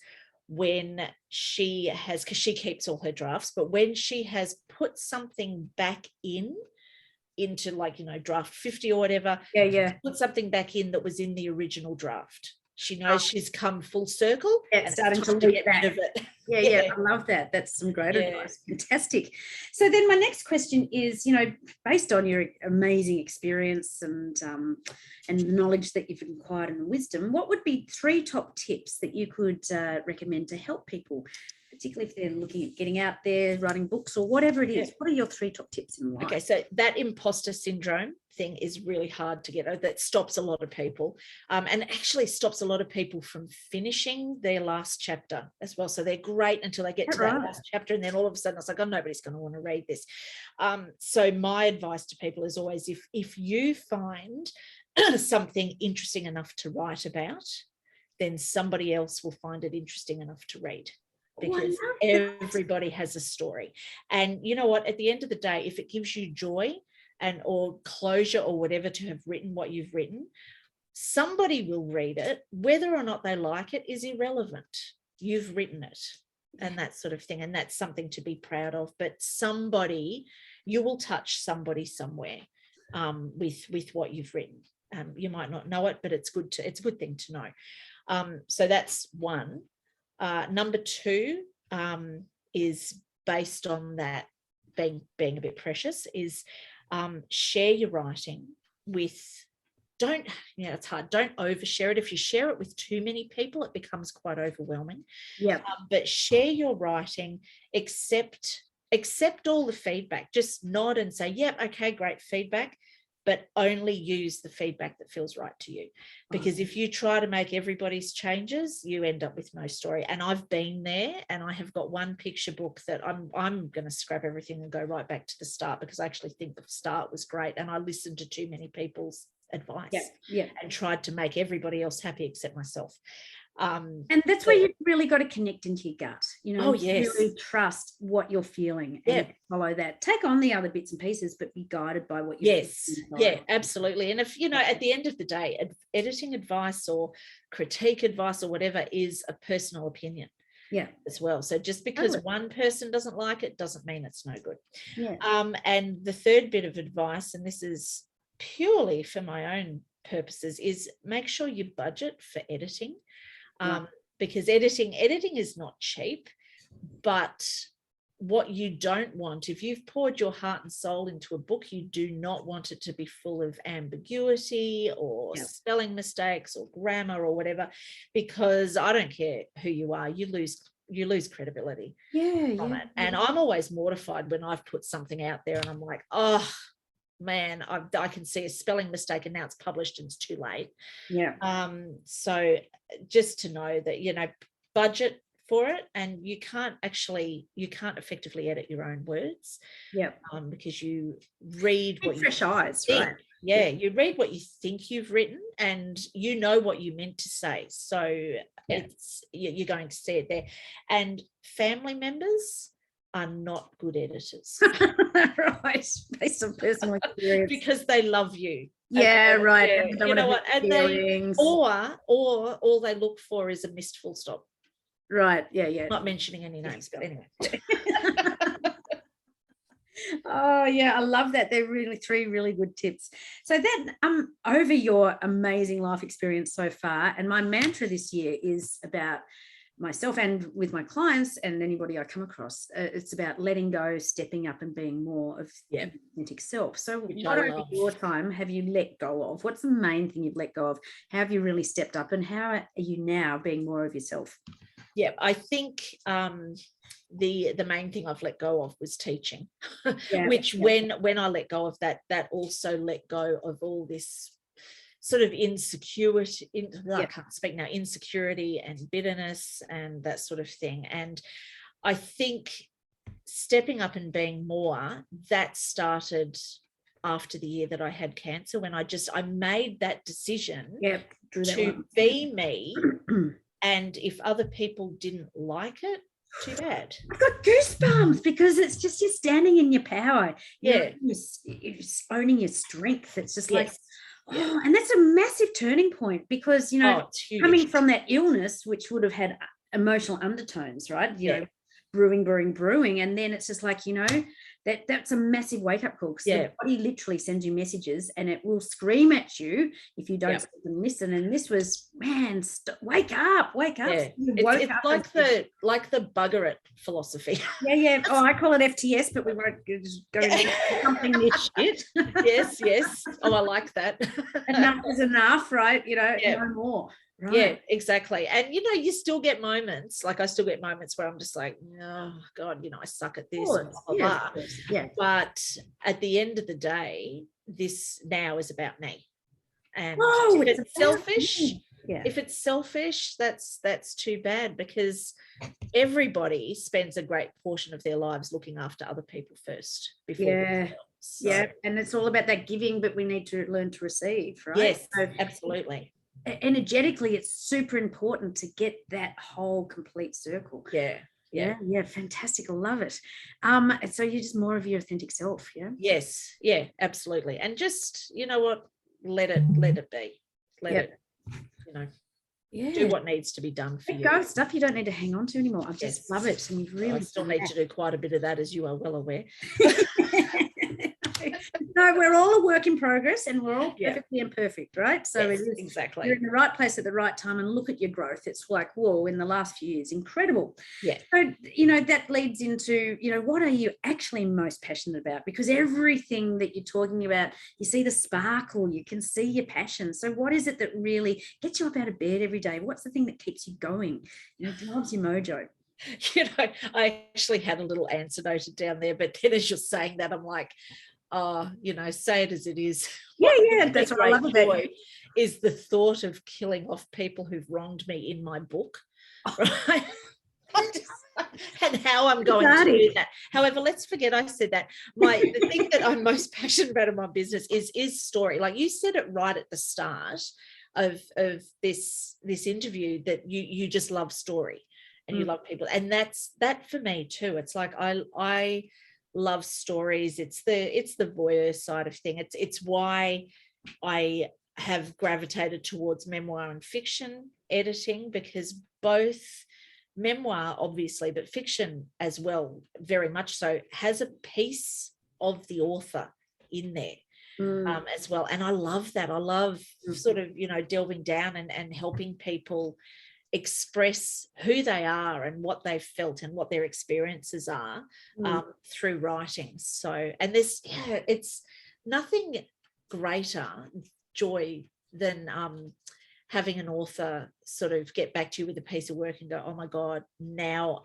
Speaker 1: when she has, because she keeps all her drafts, but when she has put something back into, like, draft 50 or whatever, put something back in that was in the original draft. She knows she's come full circle.
Speaker 2: Yeah,
Speaker 1: and
Speaker 2: starting
Speaker 1: it's
Speaker 2: to
Speaker 1: time to
Speaker 2: leap
Speaker 1: get
Speaker 2: back.
Speaker 1: rid of it.
Speaker 2: Yeah, I love that. That's some great advice. Fantastic. So then my next question is, based on your amazing experience and the knowledge that you've acquired and the wisdom, what would be 3 top tips that you could recommend to help people, particularly if they're looking at getting out there, writing books or whatever it is? What are your 3 top tips in life?
Speaker 1: Okay, so that imposter syndrome thing is really hard to get over. That stops a lot of people, and actually stops a lot of people from finishing their last chapter as well. So they're great until they get to that last chapter, and then all of a sudden it's like, oh, nobody's going to want to read this. So my advice to people is always, if you find something interesting enough to write about, then somebody else will find it interesting enough to read. Because everybody has a story. And you know what, at the end of the day, if it gives you joy or closure or whatever to have written what you've written, somebody will read it. Whether or not they like it is irrelevant. You've written it and that sort of thing. And that's something to be proud of. But you will touch somebody somewhere with what you've written. You might not know it, but it's a good thing to know. So that's one. Number 2 is based on that being a bit precious, is share your writing with, it's hard, don't overshare it. If you share it with too many people, it becomes quite overwhelming. But share your writing, accept all the feedback, just nod and say, yep, okay, great feedback, but only use the feedback that feels right to you. Because if you try to make everybody's changes, you end up with no story. And I've been there, and I have got one picture book that I'm going to scrap everything and go right back to the start, because I actually think the start was great. And I listened to too many people's advice and tried to make everybody else happy except myself.
Speaker 2: And that's where you've really got to connect into your gut, really trust what you're feeling and follow that. Take on the other bits and pieces, but be guided by what you're
Speaker 1: absolutely. And if at the end of the day, editing advice or critique advice or whatever is a personal opinion as well. So just because one person doesn't like it doesn't mean it's no good. And the third bit of advice, and this is purely for my own purposes, is make sure you budget for editing. Because editing is not cheap, but what you don't want, if you've poured your heart and soul into a book, you do not want it to be full of ambiguity or spelling mistakes or grammar or whatever, because I don't care who you are, you lose credibility from it. And I'm always mortified when I've put something out there and I'm like, oh man, I can see a spelling mistake and now it's published and it's too late. So just to know that, budget for it, and you can't effectively edit your own words because you read what
Speaker 2: fresh
Speaker 1: you
Speaker 2: eyes
Speaker 1: think.
Speaker 2: right
Speaker 1: you read what you think you've written, and what you meant to say, so you're going to see it there. And family members are not good editors.
Speaker 2: Right, based on personal experience.
Speaker 1: Because they love you.
Speaker 2: Right.
Speaker 1: Yeah. You know what? And or all they look for is a missed full stop.
Speaker 2: Right.
Speaker 1: Not mentioning any names, but anyway.
Speaker 2: Oh yeah, I love that. They're really 3 really good tips. So then over your amazing life experience so far, and my mantra this year is about myself and with my clients and anybody I come across, it's about letting go, stepping up and being more of your authentic self. So what over your time have you let go of? What's the main thing you've let go of? How have you really stepped up, and how are you now being more of yourself?
Speaker 1: I think the main thing I've let go of was teaching, which when I let go of that also let go of all this sort of insecurity, I can't speak now, insecurity and bitterness and that sort of thing. And I think stepping up and being more, that started after the year that I had cancer, when I made that decision to be me. And if other people didn't like it, too bad.
Speaker 2: I've got goosebumps, because it's just you're standing in your power. You're owning your strength. It's just like, and that's a massive turning point, because coming from that illness, which would have had emotional undertones, right? You know, brewing. And then it's just like, that's a massive wake-up call, because the body literally sends you messages, and it will scream at you if you don't listen. And this was, man, wake up.
Speaker 1: Yeah. It's like the bugger it philosophy.
Speaker 2: Yeah. Oh, I call it FTS, but we won't go into something this shit.
Speaker 1: Yes. Oh, I like that.
Speaker 2: Enough is enough, right? No more. Right.
Speaker 1: Yeah, exactly. And you still get moments, like I still get moments where I'm just like, oh God, I suck at this, blah, blah, blah.
Speaker 2: Yeah.
Speaker 1: But at the end of the day, this now is about me. And if it's selfish, that's too bad, because everybody spends a great portion of their lives looking after other people first before themselves. So,
Speaker 2: and it's all about that giving, but we need to learn to receive, right?
Speaker 1: Yes, absolutely.
Speaker 2: Energetically, it's super important to get that whole complete circle.
Speaker 1: Yeah,
Speaker 2: fantastic. I love it. So you're just more of your authentic self.
Speaker 1: Yes, absolutely. And just, what, let it be, it, do what needs to be done for you.
Speaker 2: Go stuff you don't need to hang on to anymore. I just love it. And you've really
Speaker 1: I still need to do quite a bit of that, as you are well aware.
Speaker 2: No, we're all a work in progress, and we're all perfectly imperfect, right? So
Speaker 1: exactly.
Speaker 2: You're in the right place at the right time, and look at your growth. It's like, whoa, in the last few years, incredible.
Speaker 1: Yeah.
Speaker 2: So, that leads into, what are you actually most passionate about? Because everything that you're talking about, you see the sparkle, you can see your passion. So what is it that really gets you up out of bed every day? What's the thing that keeps you going? Drives your mojo?
Speaker 1: I actually had a little answer noted down there, but then as you're saying that, I'm like, say it as it is.
Speaker 2: Yeah, that's what I love about it.
Speaker 1: Is the thought of killing off people who've wronged me in my book, right? And how I'm going to do that. However, let's forget I said that. The thing that I'm most passionate about in my business is story. Like you said it right at the start of this interview, that you just love story and you love people, and that for me too. It's like I love stories. It's the voyeur side of thing. It's why I have gravitated towards memoir and fiction editing, because both memoir obviously, but fiction as well, very much so, has a piece of the author in there as well. And I love that. I love sort of delving down and helping people express who they are and what they've felt and what their experiences are through writing. So, and it's nothing greater joy than having an author sort of get back to you with a piece of work and go, oh my God, now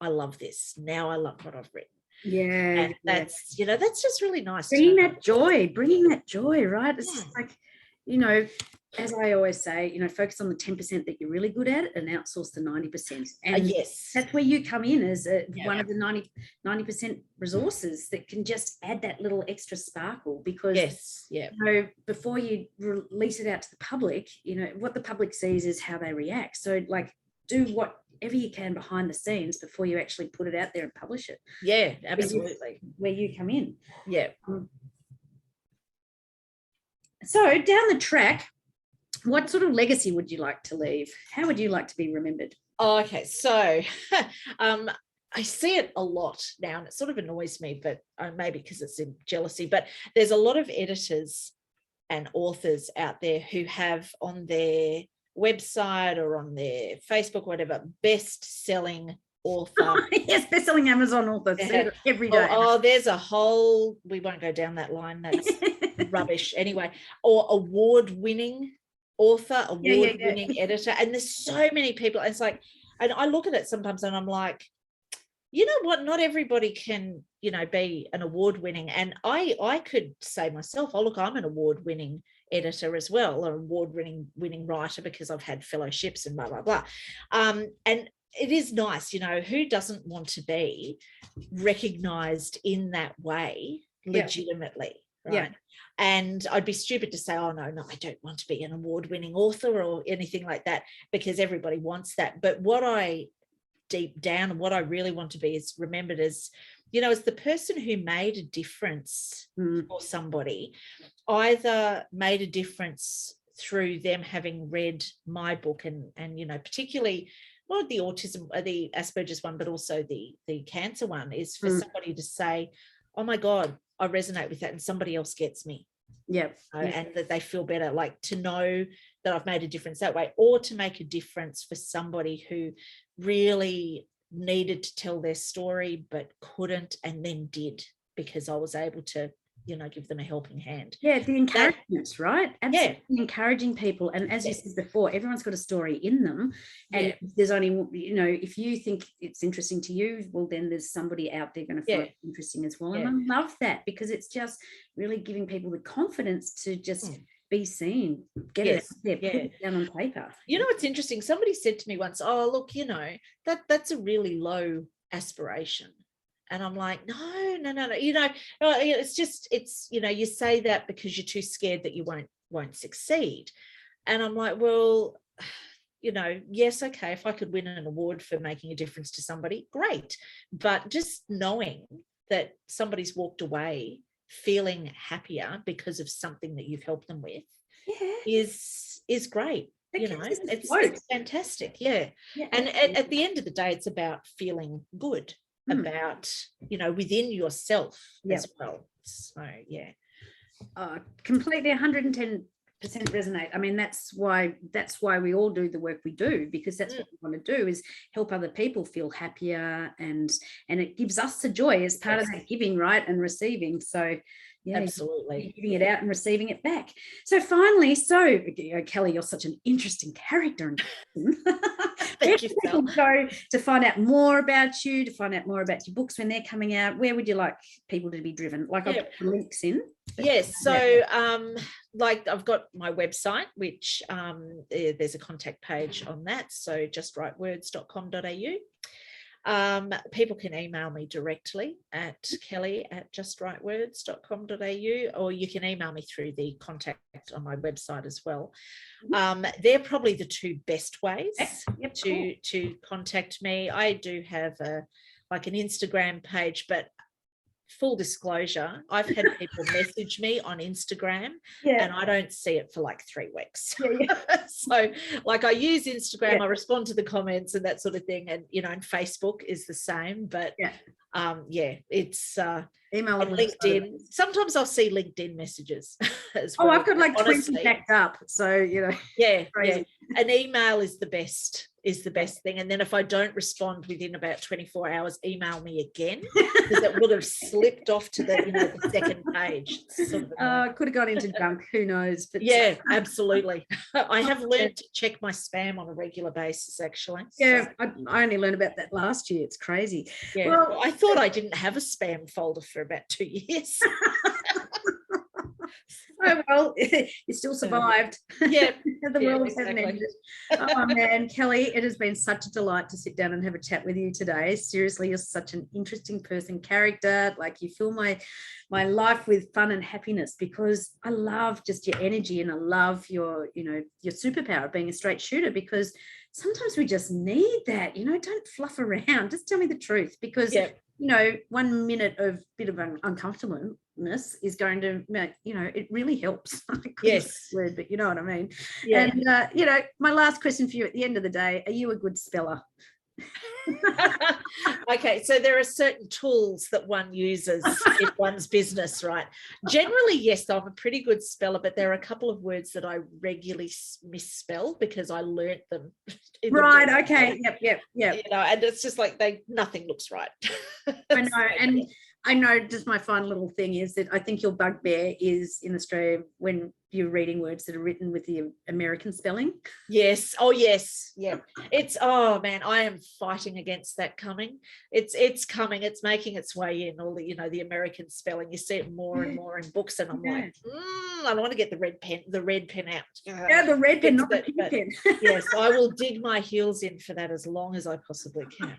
Speaker 1: I love this. Now I love what I've written.
Speaker 2: Yeah.
Speaker 1: And that's, that's just really nice.
Speaker 2: Bringing that joy, right? It's like, as I always say, focus on the 10% that you're really good at and outsource the 90%. And that's where you come in as one of the 90% resources that can just add that little extra sparkle, because before you release it out to the public, what the public sees is how they react. So like, do whatever you can behind the scenes before you actually put it out there and publish it.
Speaker 1: Yeah, absolutely.
Speaker 2: Where you come in.
Speaker 1: Yeah.
Speaker 2: So down the track, what sort of legacy would you like to leave? How would you like to be remembered?
Speaker 1: Oh, okay, so I see it a lot now, and it sort of annoys me, but maybe because it's in jealousy, but there's a lot of editors and authors out there who have on their website or on their Facebook, whatever, best-selling author.
Speaker 2: Yes, best-selling Amazon author every day.
Speaker 1: Oh, there's a whole, we won't go down that line, that's rubbish anyway, or award-winning author, award-winning editor, and there's so many people. It's like, and I look at it sometimes and I'm like, you know what, not everybody can be an award-winning, and I could say myself, oh look, I'm an award-winning editor as well, or award-winning writer, because I've had fellowships and blah blah blah, and it is nice, who doesn't want to be recognized in that way legitimately, right? And I'd be stupid to say, oh no, I don't want to be an award-winning author or anything like that, because everybody wants that. But what I deep down and what I really want to be is remembered as, as the person who made a difference for somebody, either made a difference through them having read my book, and particularly well, the autism, the Asperger's one, but also the cancer one, is for somebody to say, oh my God, I resonate with that, and somebody else gets me. And that they feel better, like to know that I've made a difference that way, or to make a difference for somebody who really needed to tell their story but couldn't, and then did, because I was able to, you know, give them a helping hand.
Speaker 2: The encouragements, right? Absolutely. Encouraging people. And as you said before, everyone's got a story in them. And there's only, you know, if you think it's interesting to you, well, then there's somebody out there going to find it interesting as well. And I love that, because it's just really giving people the confidence to just be seen, get it out there, put it down on paper.
Speaker 1: You know, it's interesting. Somebody said to me once, oh, look, you know, that's a really low aspiration. And I'm like, no, you know, it's just, it's, you know, you say that because you're too scared that you won't succeed. And I'm like, well, you know, yes, okay, if I could win an award for making a difference to somebody, great. But just knowing that somebody's walked away feeling happier because of something that you've helped them with is great. You know, it's fantastic. And at the end of the day, it's about feeling good about, you know, within yourself as well. So
Speaker 2: completely 110% resonate. I mean, that's why we all do the work we do, because that's what we want to do, is help other people feel happier, and it gives us the joy as part of that giving, right, and receiving. So
Speaker 1: absolutely,
Speaker 2: giving it out and receiving it back. So finally, Kelly, you're such an interesting character. Where can people go to find out more about you, to find out more about your books when they're coming out? Where would you like people to be driven? Like, I'll put the links in.
Speaker 1: Yes. So like, I've got my website, which there's a contact page on that. So justrightwords.com.au. People can email me directly at kelly@justrightwords.com.au, or you can email me through the contact on my website as well. They're probably the two best ways to contact me. I do have an Instagram page, but full disclosure, I've had people message me on Instagram and I don't see it for like 3 weeks. So like, I use Instagram, I respond to the comments and that sort of thing, and you know, and Facebook is the same, but it's
Speaker 2: email and
Speaker 1: LinkedIn. Sometimes I'll see LinkedIn messages as well.
Speaker 2: I've got like 20 backed up, so you know. An email is the best thing, and then if I don't respond within about 24 hours, email me again, because it would have slipped off to the, you know, the second page. Sort of could have gone into junk, who knows, but
Speaker 1: absolutely. I have learned to check my spam on a regular basis, actually.
Speaker 2: I only learned about that last year. It's crazy.
Speaker 1: Well, I thought I didn't have a spam folder for about 2 years.
Speaker 2: Oh, well, you still survived. The world hasn't ended. Oh man, Kelly, it has been such a delight to sit down and have a chat with you today. Seriously, you're such an interesting person, character. Like, you fill my life with fun and happiness, because I love just your energy, and I love your superpower of being a straight shooter, because sometimes we just need that. You know, don't fluff around. Just tell me the truth, because you know, 1 minute of bit of uncomfortableness is going to make, you know, it really helps. Word, but you know what I mean. And you know, my last question for you at the end of the day: are you a good speller?
Speaker 1: Okay, so there are certain tools that one uses in one's business, right? Generally, yes, I'm a pretty good speller, but there are a couple of words that I regularly misspell because I learnt them.
Speaker 2: Right. Okay. Yep.
Speaker 1: You know, and it's just like nothing looks right.
Speaker 2: I know, and I know, just my final little thing is that I think your bugbear is in Australia when you're reading words that are written with the American spelling.
Speaker 1: Yes. Oh, yes. Yeah. It's, oh man, I am fighting against that coming. It's coming. It's making its way in, all the, you know, the American spelling. You see it more and more in books, and I'm like, I want to get the red pen out.
Speaker 2: The red pen, not the pink pen.
Speaker 1: Yes, I will dig my heels in for that as long as I possibly can.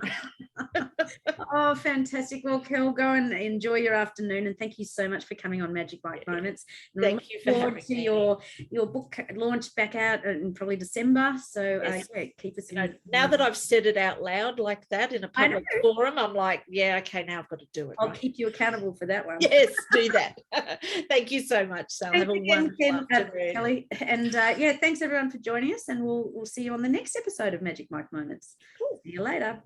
Speaker 2: Oh, fantastic. Well, Kel, go and enjoy your afternoon, and thank you so much for coming on Magic Mike Moments. And
Speaker 1: Thank you for having
Speaker 2: to
Speaker 1: me.
Speaker 2: your book launch back out in probably December. So
Speaker 1: Yes.
Speaker 2: yeah, keep us
Speaker 1: now that I've said it out loud like that in a public forum, I'm like, yeah, okay, now I've got to do it.
Speaker 2: I'll keep you accountable for that one.
Speaker 1: Yes, do that. Thank you so much, Sal. Have a wonderful afternoon.
Speaker 2: Kelly. And yeah, thanks everyone for joining us, and we'll see you on the next episode of Magic Mike Moments. Cool. See you later.